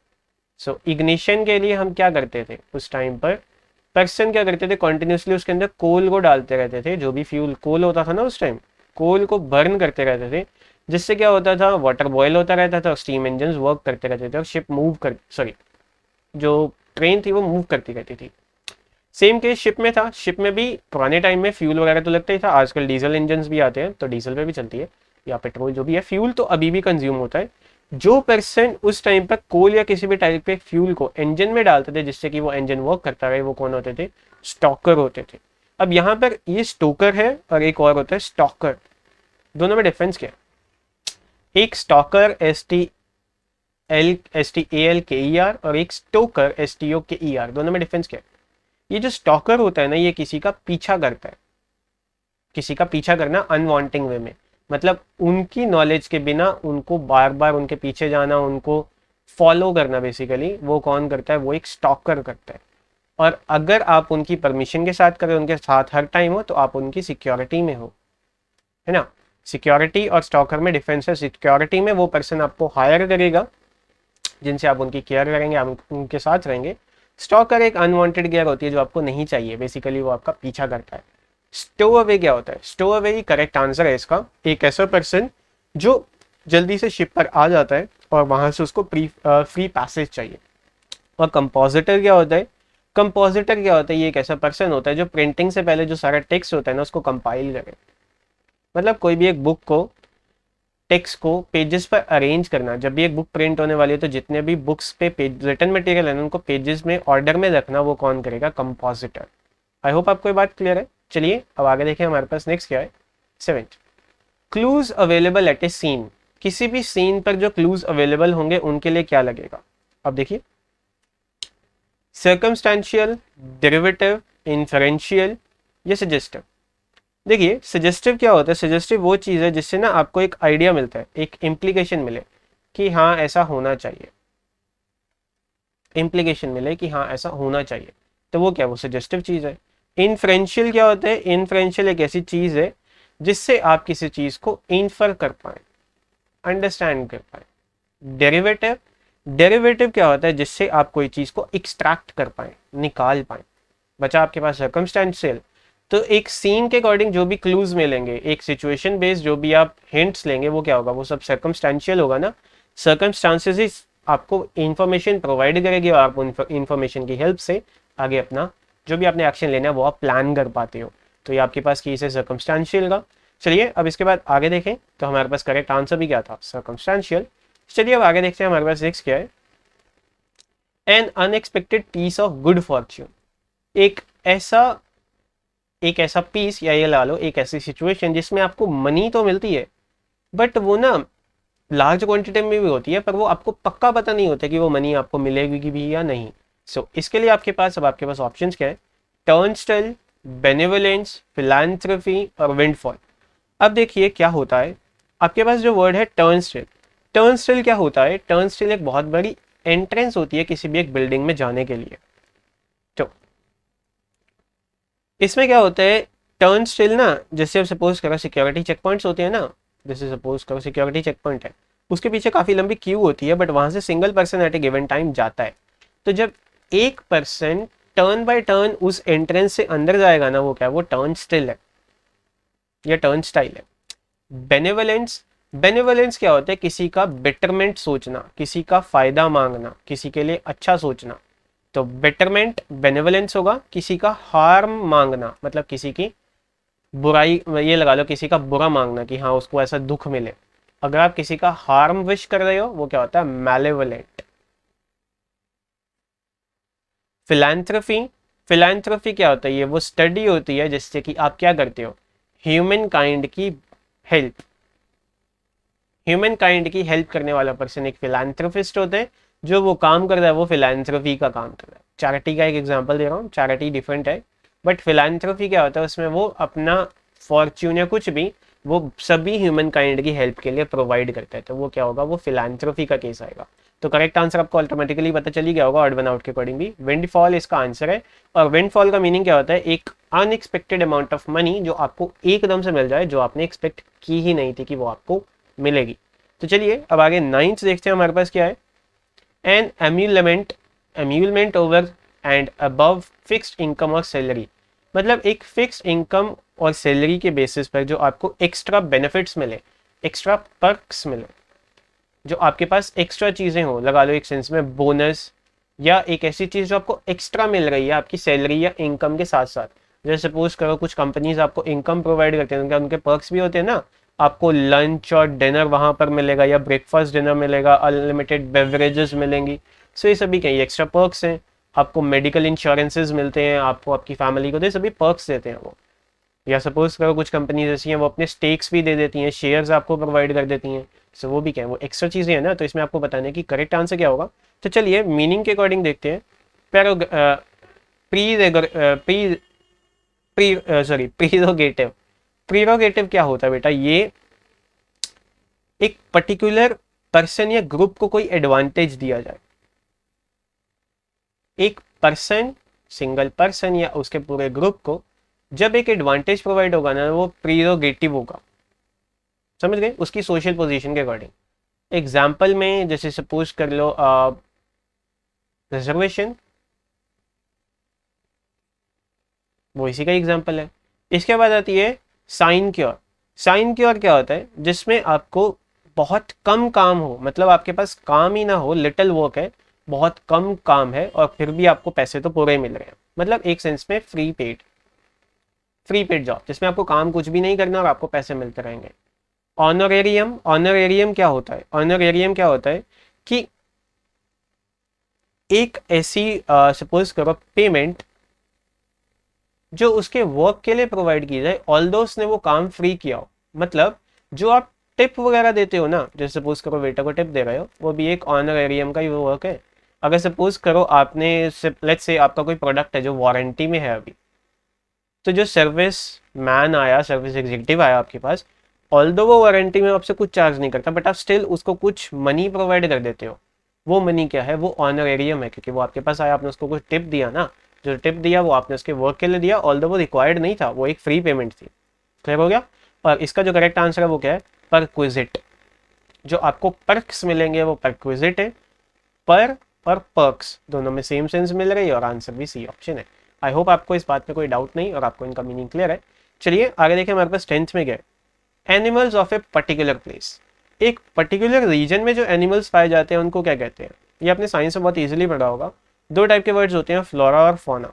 सो इग्निशन के लिए हम क्या करते थे उस टाइम पर, पर्सन क्या करते थे, कॉन्टिन्यूसली उसके अंदर कोल को डालते रहते थे, जो भी फ्यूल कोल होता था ना उस टाइम, कोल को बर्न करते रहते थे, जिससे क्या होता था, वाटर बॉयल होता रहता था, स्टीम इंजन वर्क करते रहते थे और शिप मूव कर, सॉरी जो ट्रेन थी वो मूव करती रहती थी। सेम केस शिप में था, शिप में भी पुराने टाइम में फ्यूल वगैरह तो लगता ही था, आजकल डीजल इंजन भी आते हैं तो डीजल पे भी चलती है या पेट्रोल, जो भी है फ्यूल तो अभी भी कंज्यूम होता है। जो पर्सन उस टाइम पर कोल या किसी भी टाइप के फ्यूल को इंजन में डालते थे जिससे कि वो इंजन वर्क करता रहे, वो कौन होते थे, स्टॉकर होते थे। अब यहाँ पर ये स्टोकर है और एक और होता है स्टॉकर, दोनों में डिफरेंस क्या है, एक स्टॉकर STALKER और एक स्टोकर STOKER, दोनों में डिफरेंस क्या है। ये जो स्टॉकर होता है ना, ये किसी का पीछा करता है, किसी का पीछा करना अनवांटिंग वे में, मतलब उनकी नॉलेज के बिना उनको बार बार उनके पीछे जाना, उनको फॉलो करना, बेसिकली वो कौन करता है, वो एक स्टॉकर करता है। और अगर आप उनकी परमिशन के साथ करें, उनके साथ हर टाइम हो, तो आप उनकी सिक्योरिटी में हो, है ना। सिक्योरिटी और स्टॉकर में डिफरेंस है। सिक्योरिटी में वो पर्सन आपको हायर करेगा जिनसे आप उनकी केयर करेंगे, आप उनके साथ रहेंगे। स्टॉकर एक अनवांटेड केयर होती है जो आपको नहीं चाहिए, बेसिकली वो आपका पीछा करता है। स्टो अवे क्या होता है, स्टो अवे ही करेक्ट आंसर है इसका, एक ऐसा पर्सन जो जल्दी से शिप पर आ जाता है और वहां से उसको फ्री पैसेज चाहिए। और कंपोजिटर क्या होता है, कंपोजिटर क्या होता है, ये एक ऐसा पर्सन होता है जो प्रिंटिंग से पहले जो सारा टेक्स्ट होता है ना उसको कंपाइल करे, मतलब कोई भी एक बुक को, टेक्स्ट को पेजेस पर अरेंज करना। जब भी एक बुक प्रिंट होने वाली है तो जितने भी बुक्स पे पेज रिटन मटेरियल है ना उनको पेजेस में ऑर्डर में रखना, वो कौन करेगा, कंपोजिटर। आई होप आपको ये बात क्लियर है। चलिए अब आगे देखें हमारे पास नेक्स्ट क्या है, 7th, clues available at a scene. किसी भी सीन पर जो क्लूज अवेलेबल होंगे उनके लिए क्या लगेगा। अब देखिए, सर्कमस्टेंशियल, डेरिवेटिव, इन्फरेंशियल या सजेस्टिव। देखिए सजेस्टिव क्या होता है, सजेस्टिव वो चीज़ है जिससे ना आपको एक आइडिया मिलता है, एक इम्प्लीकेशन मिले कि हाँ ऐसा होना चाहिए, इम्प्लीकेशन मिले कि हाँ ऐसा होना चाहिए, तो वो क्या, वो सजेस्टिव चीज़ है। इन्फ्रेंशियल क्या होता है, इन्फ्रेंशियल एक ऐसी चीज़ है जिससे आप किसी चीज़ को इन्फर कर पाए, अंडरस्टैंड कर पाए। डेरिवेटिव, डेरिवेटिव क्या होता है, जिससे आप कोई चीज़ को एक्सट्रैक्ट कर पाए, निकाल पाए। बचा आपके पास सर्कमस्टेंशियल, तो एक सीन के अकॉर्डिंग जो भी क्लूज मिलेंगे, एक सिचुएशन बेस्ड जो भी आप हिंट्स लेंगे, वो क्या होगा, वो सब सर्कमस्टेंशियल होगा ना। सर्कमस्टांसेस ही आपको इंफॉर्मेशन प्रोवाइड करेगी और आप उन इंफॉर्मेशन की हेल्प से आगे अपना जो भी आपने एक्शन लेना है वो आप प्लान कर पाते हो। तो ये आपके पास केस है सर्कमस्टेंशियल का। चलिए अब इसके बाद आगे देखें तो हमारे पास करेक्ट आंसर भी क्या था, सर्कमस्टेंशियल। चलिए अब आगे देखते हैं हमारे पास नेक्स्ट क्या है, an unexpected piece of good fortune. एक ऐसा पीस, या ये ला लो एक ऐसी सिचुएशन जिसमें आपको मनी तो मिलती है बट वो ना लार्ज क्वांटिटी में भी होती है, पर वो आपको पक्का पता नहीं होता कि वो मनी आपको मिलेगी भी या नहीं। सो इसके लिए आपके पास ऑप्शंस क्या है, टर्नस्टिल, बेनेवोलेंस, फिलैंथ्रोपी और विंडफॉल। अब देखिए क्या होता है, आपके पास जो वर्ड है टर्नस्टिल, टर्नस्टिल क्या होता है, टर्नस्टिल एक बहुत बड़ी एंट्रेंस होती है किसी भी एक बिल्डिंग में जाने के लिए। तो इसमें क्या होता है, टर्नस्टिल ना, जैसे अब सपोज करो सिक्योरिटी चेक पॉइंट्स होते हैं ना, जैसे सपोज करो सिक्योरिटी चेक पॉइंट है, उसके पीछे काफ़ी लंबी क्यू होती है बट वहाँ से single person at A given time जाता है। तो जब एक पर्सन टर्न बाय टर्न उस एंट्रेंस से अंदर जाएगा ना, वो क्या है, वो टर्न स्टिल है या टर्न स्टाइल है। बेनेवोलेंस, बेनेवोलेंस क्या होता है, किसी का बेटरमेंट सोचना, किसी का फायदा मांगना, किसी के लिए अच्छा सोचना। तो बेटरमेंट बेनेवोलेंस होगा, किसी का हार्म मांगना मतलब किसी की बुराई, ये लगा लो किसी का बुरा मांगना कि हाँ उसको ऐसा दुख मिले। अगर आप किसी का हार्म विश कर रहे हो वो क्या होता है, मैलेवोलेंट। फिलैंथ्रोपी, फिलैंथ्रोपी क्या होता है, ये वो स्टडी होती है जिससे कि आप क्या करते हो, ह्यूमन काइंड की हेल्प, ह्यूमन काइंड की हेल्प करने वाला पर्सन एक फिलैंथ्रोपिस्ट होता है। जो वो काम कर रहा है वो फिलैंथ्रोपी का काम कर रहा है। चैरिटी का एक एग्जांपल दे रहा हूँ, चैरिटी डिफरेंट है, बट फिलैंथ्रोपी क्या होता है, उसमें वो अपना फॉर्च्यून या कुछ भी वो सभी ह्यूमन काइंड की हेल्प के लिए प्रोवाइड करता है, तो वो क्या होगा, वो फिलैंथ्रोपी का केस आएगा। तो करेक्ट आंसर आपको ऑटोमेटिकली पता चली गया होगा ऑड वन आउट के अकॉर्डिंग भी, विंडफॉल इसका आंसर है। और विंडफॉल का मीनिंग क्या होता है, एक अनएक्सपेक्टेड अमाउंट ऑफ मनी जो आपको एकदम से मिल जाए, जो आपने एक्सपेक्ट की ही नहीं थी कि वो आपको मिलेगी। तो चलिए अब आगे नाइन्थ देखते हैं हमारे पास क्या है। An emolument over and above fixed income और सैलरी, मतलब एक फिक्स्ड इनकम और सैलरी के बेसिस पर जो आपको एक्स्ट्रा बेनिफिट्स मिले, एक्स्ट्रा पर्क्स मिले, जो आपके पास एक्स्ट्रा चीज़ें हो, लगा लो एक सेंस में बोनस, या एक ऐसी चीज़ जो आपको एक्स्ट्रा मिल रही है आपकी सैलरी या इनकम के साथ साथ। जैसे सपोज करो कुछ कंपनीज आपको इनकम प्रोवाइड करते हैं, उनके पर्क्स भी होते हैं ना, आपको लंच और डिनर वहाँ पर मिलेगा या ब्रेकफास्ट डिनर मिलेगा, अनलिमिटेड बेवरेजेस मिलेंगी। सो ये सभी कई एक्स्ट्रा पर्क्स हैं। आपको मेडिकल इंश्योरेंसेज मिलते हैं, आपको आपकी फैमिली को, तो ये सभी पर्क्स देते हैं वो। या सपोज करो कुछ कंपनीज ऐसी हैं वो अपने स्टेक्स भी दे देती हैं, शेयर्स आपको प्रोवाइड कर देती हैं। सो वो भी क्या है, वो एक्स्ट्रा चीज़ें हैं ना, तो इसमें आपको बताने की करेक्ट आंसर क्या होगा। तो चलिए मीनिंग के अकॉर्डिंग देखते हैं। प्रीरोगेटिव, प्रीरोगेटिव क्या होता है बेटा, ये एक पर्टिकुलर पर्सन या ग्रुप को कोई एडवांटेज दिया जाए। एक पर्सन, सिंगल पर्सन या उसके पूरे ग्रुप को जब एक एडवांटेज प्रोवाइड होगा ना, वो प्रीरोगेटिव होगा। समझ गए, उसकी सोशल पोजीशन के अकॉर्डिंग। एग्जाम्पल में जैसे सपोज कर लो रिजर्वेशन, वो इसी का एग्जाम्पल है। इसके बाद आती है साइन क्योर। साइन क्योर क्या होता है, जिसमें आपको बहुत कम काम हो, मतलब आपके पास काम ही ना हो, लिटिल वर्क है, बहुत कम काम है, और फिर भी आपको पैसे तो पूरे मिल रहे हैं, मतलब एक सेंस में फ्री पेड जॉब, जिसमें आपको काम कुछ भी नहीं करना और आपको पैसे मिलते रहेंगे। ऑनरेरियम, ऑनरेरियम क्या होता है, ऑनरेरियम क्या होता है कि एक ऐसी सपोज करो पेमेंट जो उसके वर्क के लिए प्रोवाइड की जाए, ऑल्दो उसने वो काम फ्री किया हो। मतलब जो आप टिप वगैरह देते हो ना, जैसे सपोज करो वेटर को टिप दे रहे हो, वो भी एक ऑनरेरियम का ही वो वर्क है। अगर सपोज करो आपने, लेट्स से आपका कोई प्रोडक्ट है जो वारंटी में है अभी, तो जो सर्विस मैन आया, सर्विस एग्जीक्यूटिव आया आपके पास, ऑल्दो वो वारंटी में आपसे कुछ चार्ज नहीं करता, बट आप स्टिल उसको कुछ मनी प्रोवाइड कर देते हो। वो मनी क्या है, वो ऑनरेरियम है, क्योंकि वो आपके पास आया, आपने उसको कुछ टिप दिया ना, जो टिप दिया वो आपने उसके वर्क के लिए दिया, ऑल्दो वो रिक्वायर्ड नहीं था, वो एक फ्री पेमेंट थी। क्लियर हो गया। और इसका जो करेक्ट आंसर है वो क्या है, परक्विजिट। जो आपको पर्क्स मिलेंगे वो परक्विजिट है। पर और पर्क्स दोनों में सेम सेंस मिल रही है, और आंसर भी सी ऑप्शन है। आई होप आपको इस बात में कोई डाउट नहीं और आपको इनका मीनिंग क्लियर है। चलिए आगे देखें, हमारे पास 10th में गए, animals of a particular place. एक पर्टिकुलर रीजन में जो एनिमल्स पाए जाते हैं उनको क्या कहते हैं, ये आपने साइंस में बहुत इजीली पढ़ा होगा। दो टाइप के वर्ड्स होते हैं, फ्लोरा और फौना।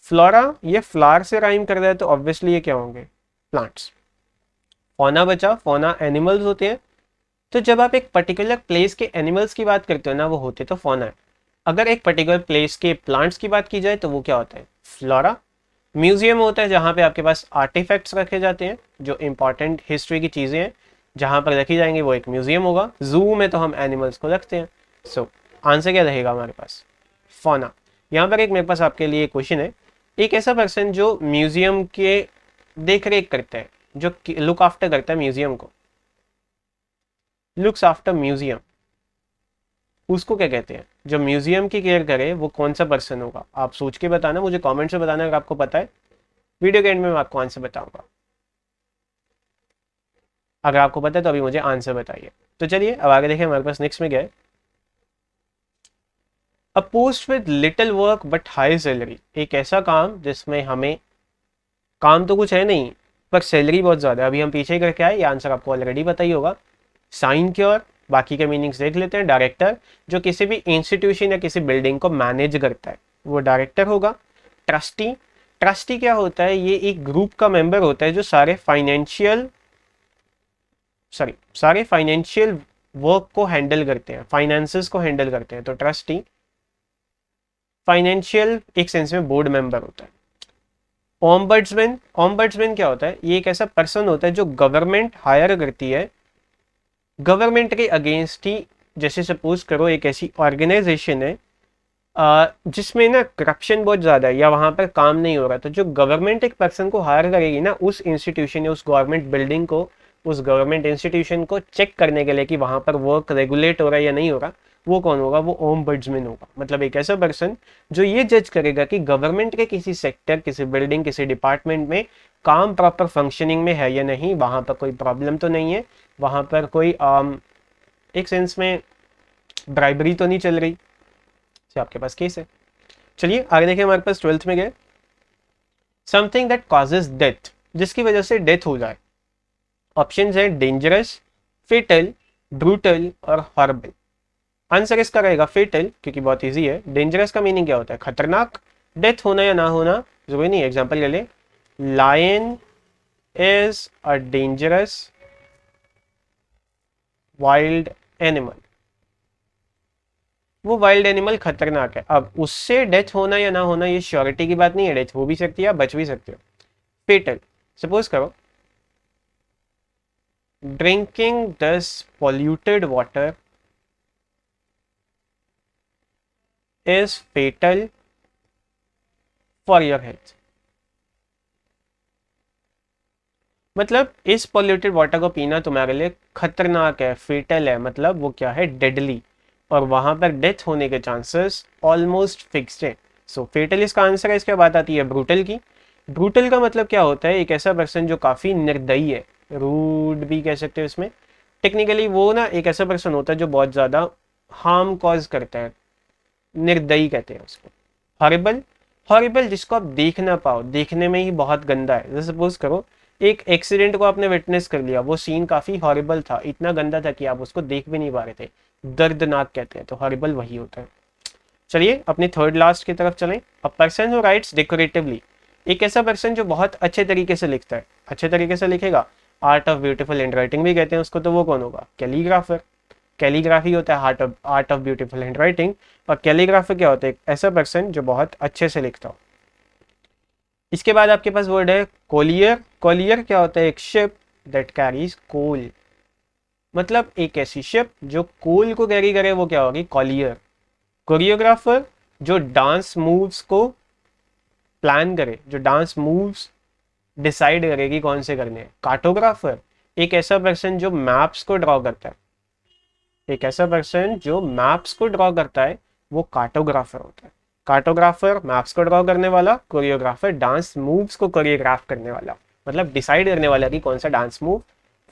फ्लोरा ये फ्लावर से राइम कर रहा है, तो ऑब्वियसली ये क्या होंगे, प्लांट्स। फौना बचा, फौना एनिमल्स होते हैं। तो जब आप एक पर्टिकुलर प्लेस के एनिमल्स की बात करते हो ना, वो होते तो फौना है। अगर एक पर्टिकुलर प्लेस के प्लांट्स की बात की जाए तो वो क्या होता है, फ्लोरा। म्यूजियम होता है जहाँ पे आपके पास आर्टिफैक्ट्स रखे जाते हैं, जो इंपॉर्टेंट हिस्ट्री की चीज़ें हैं जहाँ पर रखी जाएंगी, वो एक म्यूजियम होगा। जू में तो हम एनिमल्स को रखते हैं। सो आंसर क्या रहेगा हमारे पास, फौना। यहाँ पर एक मेरे पास आपके लिए क्वेश्चन है, एक ऐसा पर्सन जो म्यूजियम के देख रेख करता है, जो लुक आफ्टर करता है म्यूजियम को, लुक्स आफ्टर म्यूजियम, उसको क्या कहते हैं। जो म्यूजियम की केयर करे वो कौन सा पर्सन होगा, आप सोच के बताना, मुझे कमेंट में बताना अगर आपको पता है। वीडियो के एंड में मैं आपको आंसर बताऊंगा। अगर आपको पता है तो अभी मुझे आंसर बताइए। तो चलिए अब आगे देखें, हमारे पास नेक्स्ट में क्या है, अ post with little work but high salary. एक ऐसा काम जिसमें हमें काम तो कुछ है नहीं पर सैलरी बहुत ज़्यादा है। अभी हम पीछे करके आए, ये आंसर आपको ऑलरेडी पता ही होगा। साइन क्योर, बाकी के मीनिंग्स देख लेते हैं। डायरेक्टर, जो किसी भी इंस्टीट्यूशन या किसी बिल्डिंग को मैनेज करता है वो डायरेक्टर होगा। ट्रस्टी, ट्रस्टी क्या होता है, ये एक ग्रुप का मेंबर होता है जो सारे फाइनेंशियल वर्क को हैंडल करते हैं, फाइनेंसेस को हैंडल करते हैं। तो ट्रस्टी फाइनेंशियल एक सेंस में बोर्ड मेंबर होता है। ओम्बड्समैन, ओम्बड्समैन क्या होता है, ये एक ऐसा पर्सन होता है जो गवर्नमेंट हायर करती है, गवर्नमेंट के अगेंस्ट ही जैसे सपोज करो एक ऐसी ऑर्गेनाइजेशन है जिसमें ना करप्शन बहुत ज़्यादा है या वहाँ पर काम नहीं हो रहा, तो जो गवर्नमेंट एक पर्सन को हायर करेगी ना उस इंस्टीट्यूशन या उस गवर्नमेंट बिल्डिंग को, उस गवर्नमेंट इंस्टीट्यूशन को चेक करने के लिए कि वहाँ पर वर्क रेगुलेट हो रहा है या नहीं हो रहा, वो कौन होगा? वो ओम्बड्समैन होगा। मतलब एक ऐसा पर्सन जो ये जज करेगा कि गवर्नमेंट के किसी सेक्टर, किसी बिल्डिंग, किसी डिपार्टमेंट में काम प्रॉपर फंक्शनिंग में है या नहीं, वहाँ पर कोई प्रॉब्लम तो नहीं है, वहाँ पर कोई एक सेंस में ब्राइबरी तो नहीं चल रही, आपके पास केस है। चलिए आगे देखिए, हमारे पास 12th में गए, समथिंग दैट कॉजेज डेथ, जिसकी वजह से डेथ हो जाए। ऑप्शंस है डेंजरस, फेटल, ब्रूटल और हॉरिबल। आंसर इसका रहेगा फेटल, क्योंकि बहुत इजी है। डेंजरस का मीनिंग क्या होता है? खतरनाक। डेथ होना या ना होना जरूरी नहीं। एग्जांपल ले ले, lion is a dangerous wild animal, वो वाइल्ड एनिमल खतरनाक है। अब उससे डेथ होना या ना होना ये श्योरिटी की बात नहीं है, डेथ हो भी सकती है, आप बच भी सकते हो। फेटल, सपोज करो drinking this polluted water is fatal for your health. मतलब इस पॉल्यूटेड वाटर को पीना तुम्हारे लिए खतरनाक है, फेटल है, मतलब वो क्या है? डेडली, और वहां पर डेथ होने के चांसेस ऑलमोस्ट फिक्स्ड है। सो फेटल इसका आंसर है। इसके बाद आती है ब्रूटल की। ब्रूटल का मतलब क्या होता है? एक ऐसा पर्सन जो काफ़ी निर्दयी है, रूड भी कह सकते हो इसमें। टेक्निकली वो ना एक ऐसा पर्सन होता है जो बहुत ज़्यादा हार्म कॉज करता है, निर्दयी कहते हैं उसको। हॉरिबल, हॉरिबल जिसको आप देख ना पाओ, देखने में ही बहुत गंदा है। जैसे सपोज करो एक एक्सीडेंट को आपने विटनेस कर लिया, वो सीन काफ़ी हॉरिबल था, इतना गंदा था कि आप उसको देख भी नहीं पा रहे थे, दर्दनाक कहते हैं, तो हॉरिबल वही होता है। चलिए अपने थर्ड लास्ट की तरफ चलें। अ पर्सन हु राइट्स डेकोरेटिवली, एक ऐसा पर्सन जो बहुत अच्छे तरीके से लिखता है, अच्छे तरीके से लिखेगा, art of beautiful hand writing भी कहते हैं उसको, तो वो कौन होगा? कैलीग्राफर। कैलीग्राफी होता है art of beautiful hand writing, और कैलीग्राफर क्या होता है? एक ऐसा पर्सन जो बहुत अच्छे से लिखता हो। इसके बाद आपके पास वर्ड है कोलियर। कोलियर क्या होता है? एक शिप दैट कैरीज कोल, मतलब एक ऐसी शिप जो कोल को कैरी करे, वो क्या होगी? कॉलियर। कोरियोग्राफर जो डांस मूव्स को प्लान करे, जो डांस मूव्स डिसाइड करे कि कौन से करने हैं। कार्टोग्राफर एक ऐसा पर्सन जो मैप्स को ड्रॉ करता है, एक ऐसा पर्सन जो मैप्स को ड्रॉ करता है वो कार्टोग्राफर होता है। कार्टोग्राफर मैप्स को ड्रॉ करने वाला, कोरियोग्राफर डांस मूव्स को कोरियोग्राफ करने वाला, मतलब डिसाइड करने वाला कि कौन सा डांस मूव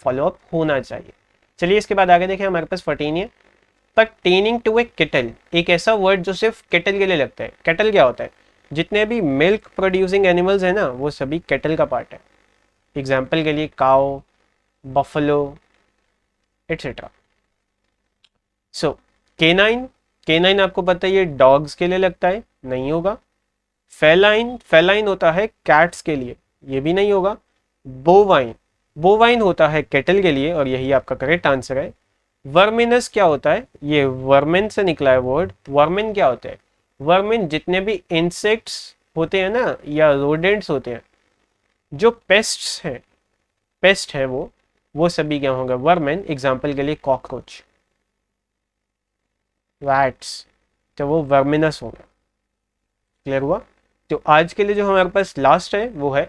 फॉलो अप होना चाहिए। चलिए इसके बाद आगे देखें, हमारे पास 14 है, पर्टेनिंग टू ए केटल, एक ऐसा वर्ड जो सिर्फ केटल के लिए लगता है। केटल क्या होता है? जितने भी मिल्क प्रोड्यूसिंग एनिमल्स हैं ना, वो सभी केटल का पार्ट है। एग्जाम्पल के लिए काओ, बफलो एट्सेट्रा। सो केनाइन, केनाइन आपको पता है ये डॉग्स के लिए लगता है, नहीं होगा। फेलाइन, फेलाइन होता है कैट्स के लिए, ये भी नहीं होगा। बोवाइन, बोवाइन होता है केटल के लिए, और यही आपका करेक्ट आंसर है। वर्मिनस क्या होता है? ये वर्मिन से निकला है वर्ड। वर्मिन क्या होता है? वर्मिन जितने भी इंसेक्ट्स होते हैं ना, या रोडेंट्स होते हैं, जो पेस्ट्स हैं, पेस्ट है वो सभी क्या होंगे? वर्मिन। एग्जाम्पल के लिए कॉकरोच, रैट्स, तो वो वर्मिनस होगा। क्लियर हुआ? तो आज के लिए जो हमारे पास लास्ट है वो है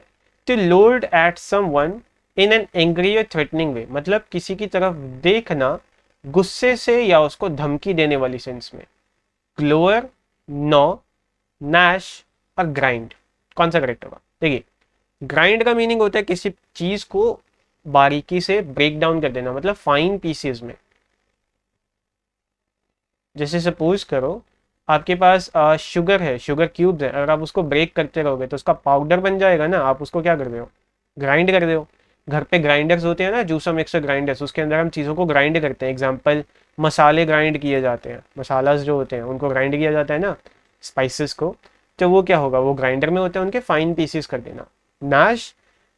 to load at someone in an angry और थ्रेटनिंग वे, मतलब किसी की तरफ देखना गुस्से से या उसको धमकी देने वाली सेंस में। ग्लोअर, नो, नैश और ग्राइंड, कौन सा करेक्ट होगा? देखिए ग्राइंड का मीनिंग होता है किसी चीज को बारीकी से ब्रेक डाउन कर देना, मतलब फाइन पीसेस में। जैसे सपोज करो आपके पास शुगर है, शुगर क्यूब्स है, अगर आप उसको ब्रेक करते रहोगे तो उसका पाउडर बन जाएगा ना, आप उसको क्या कर रहे हो? ग्राइंड कर रहे हो। घर पे ग्राइंडर्स होते हैं ना, जूसर मिक्सर ग्राइंडर्स, उसके अंदर हम चीज़ों को ग्राइंड करते हैं। एग्जाम्पल मसाले ग्राइंड किए जाते हैं, मसालास जो होते हैं उनको ग्राइंड किया जाता है ना, स्पाइसेस को, तो वो क्या होगा? वो ग्राइंडर में होते हैं, उनके फाइन पीसेस कर देना। नैश,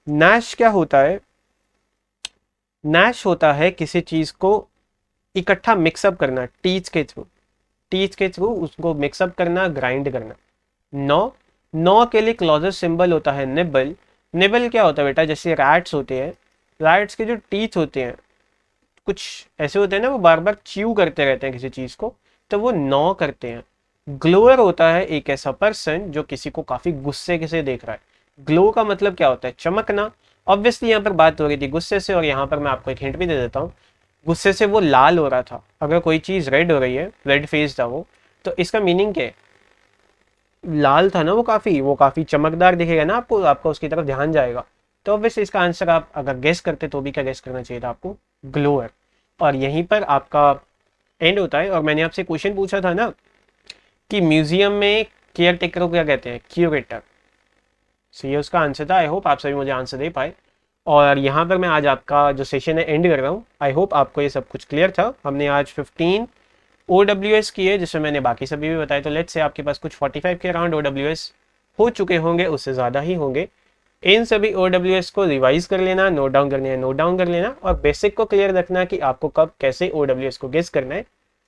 नैश क्या होता है? नैश होता है किसी चीज़ को इकट्ठा मिक्सअप करना, टीच के थ्रू, टीच के थ्रू उसको मिक्सअप करना, ग्राइंड करना। नौ, नौ के लिए क्लॉजेस्ट सिंबल होता है निबल। निबल क्या होता है बेटा? जैसे रैट्स होते हैं, रैट्स के जो टीथ होते हैं कुछ ऐसे होते हैं ना, वो बार बार च्यू करते रहते हैं किसी चीज़ को, तो वो नॉ करते हैं। ग्लोअर होता है एक ऐसा पर्सन जो किसी को काफ़ी गुस्से से देख रहा है। ग्लो का मतलब क्या होता है? चमकना। ऑब्वियसली यहाँ पर बात हो रही थी गुस्से से, और यहाँ पर मैं आपको एक हिंट भी दे देता हूँ। गुस्से से वो लाल हो रहा था। अगर कोई चीज़ रेड हो रही है, रेड फेस था वो, तो इसका मीनिंग क्या है? लाल था ना वो काफ़ी चमकदार दिखेगा ना आपको, आपका उसकी तरफ ध्यान जाएगा। तो ऑब्वियसली इसका आंसर आप अगर गेस करते तो भी क्या गेस करना चाहिए था आपको? ग्लोअर। और यहीं पर आपका एंड होता है। और मैंने आपसे क्वेश्चन पूछा था ना कि म्यूजियम में केयर टेकर को क्या कहते हैं? क्यूरेटर। सो ये उसका आंसर था। आई होप आप सभी मुझे आंसर दे पाए। और यहाँ पर मैं आज आपका जो सेशन है एंड कर रहा हूँ। आई होप आपको ये सब कुछ क्लियर था। हमने आज 15 OWS किए, जिसमें मैंने बाकी सभी भी बताए। तो लेट्स से आपके पास कुछ 45 के अराउंड OWS हो चुके होंगे, उससे ज़्यादा ही होंगे। इन सभी OWS को रिवाइज कर लेना, नोट डाउन करना है, नोट डाउन कर लेना, और बेसिक को क्लियर रखना कि आपको कब कैसे OWS को गेस करना है।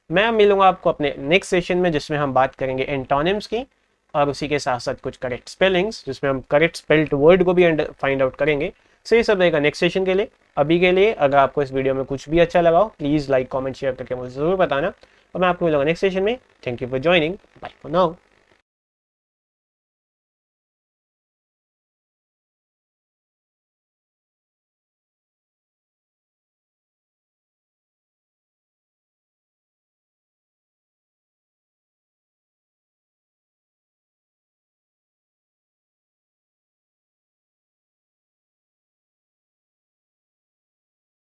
मैं मिलूंगा आपको अपने नेक्स्ट सेशन में, जिसमें हम बात करेंगे एंटोनिम्स की, और उसी के साथ साथ कुछ करेक्ट स्पेलिंग्स, जिसमें हम करेक्ट स्पेल्ड वर्ड को भी फाइंड आउट करेंगे। सो ये सब रहेगा नेक्स्ट सेशन के लिए। अभी के लिए अगर आपको इस वीडियो में कुछ भी अच्छा लगा हो, प्लीज़ लाइक कमेंट शेयर करके मुझे ज़रूर बताना, और मैं आपको मिलूंगा नेक्स्ट सेशन में। Thank you for joining. Bye for now.